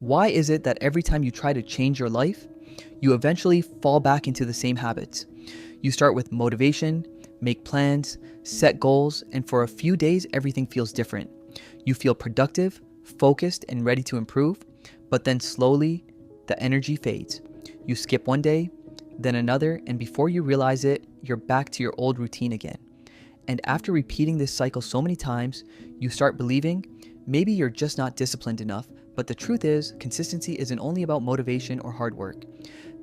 Why is it that every time you try to change your life, you eventually fall back into the same habits? You start with motivation, make plans, set goals, and for a few days, everything feels different. You feel productive, focused, and ready to improve, but then slowly, the energy fades. You skip one day, then another, and before you realize it, you're back to your old routine again. And after repeating this cycle so many times, you start believing maybe you're just not disciplined enough. But the truth is, consistency isn't only about motivation or hard work.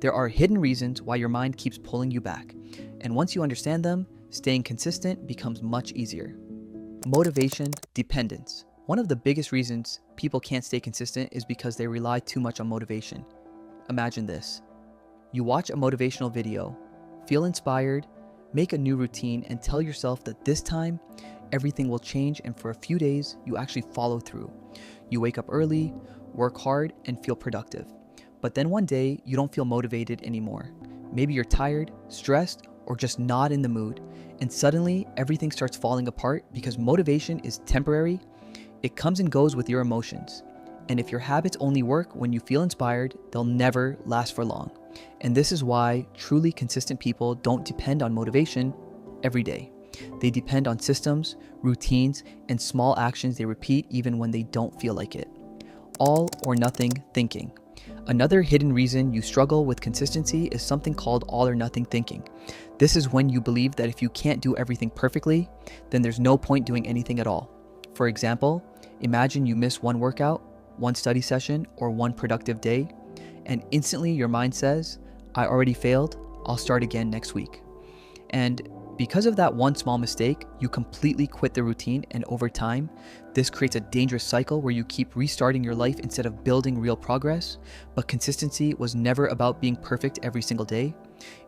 There are hidden reasons why your mind keeps pulling you back. And once you understand them, staying consistent becomes much easier. Motivation dependence. One of the biggest reasons people can't stay consistent is because they rely too much on motivation. Imagine this. You watch a motivational video, feel inspired, make a new routine, and tell yourself that this time, everything will change, and for a few days, you actually follow through. You wake up early, work hard, and feel productive. But then one day, you don't feel motivated anymore. Maybe you're tired, stressed, or just not in the mood. And suddenly, everything starts falling apart because motivation is temporary. It comes and goes with your emotions. And if your habits only work when you feel inspired, they'll never last for long. And this is why truly consistent people don't depend on motivation every day. They depend on systems, routines, and small actions they repeat even when they don't feel like it. All or nothing thinking. Another hidden reason you struggle with consistency is something called all or nothing thinking. This is when you believe that if you can't do everything perfectly, then there's no point doing anything at all. For example, imagine you miss one workout, one study session, or one productive day, and instantly your mind says, I already failed, I'll start again next week. And because of that one small mistake, you completely quit the routine, and over time, this creates a dangerous cycle where you keep restarting your life instead of building real progress. But consistency was never about being perfect every single day.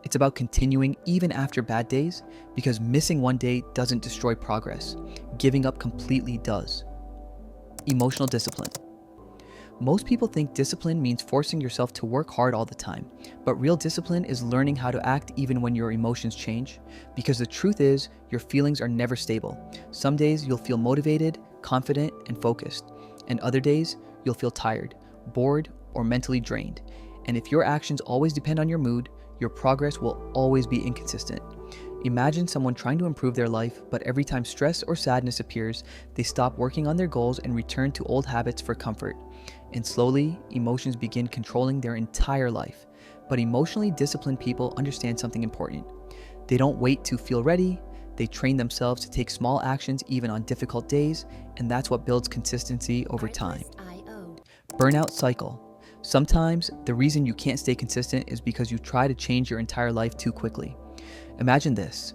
It's about continuing even after bad days, because missing one day doesn't destroy progress. Giving up completely does. Emotional discipline. Most people think discipline means forcing yourself to work hard all the time, but real discipline is learning how to act even when your emotions change, because the truth is, your feelings are never stable. Some days you'll feel motivated, confident, and focused, and other days you'll feel tired, bored, or mentally drained. And if your actions always depend on your mood, your progress will always be inconsistent. Imagine someone trying to improve their life, but every time stress or sadness appears, they stop working on their goals and return to old habits for comfort. And slowly, emotions begin controlling their entire life. But emotionally disciplined people understand something important. They don't wait to feel ready, they train themselves to take small actions even on difficult days, and that's what builds consistency over time. Burnout cycle. Sometimes, the reason you can't stay consistent is because you try to change your entire life too quickly. Imagine this.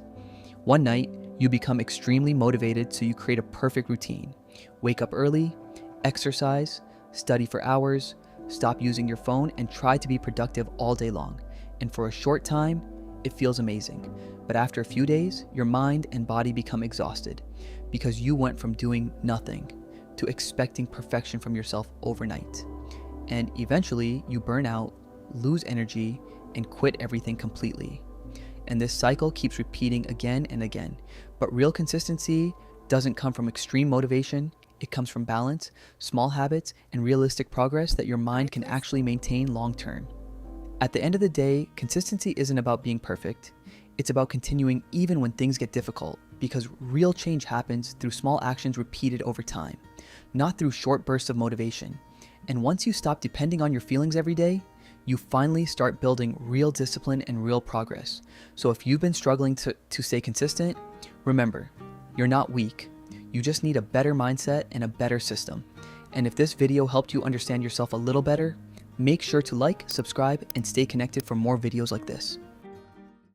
One night, you become extremely motivated, so you create a perfect routine. Wake up early, exercise, study for hours, stop using your phone, and try to be productive all day long. And for a short time, it feels amazing. But after a few days, your mind and body become exhausted because you went from doing nothing to expecting perfection from yourself overnight. And eventually, you burn out, lose energy, and quit everything completely. And this cycle keeps repeating again and again. But real consistency doesn't come from extreme motivation. It comes from balance, small habits, and realistic progress that your mind can actually maintain long term. At the end of the day, consistency isn't about being perfect. It's about continuing even when things get difficult, because real change happens through small actions repeated over time, not through short bursts of motivation. And once you stop depending on your feelings every day, you finally start building real discipline and real progress. So if you've been struggling to stay consistent, remember, you're not weak. You just need a better mindset and a better system. And if this video helped you understand yourself a little better, make sure to like, subscribe, and stay connected for more videos like this.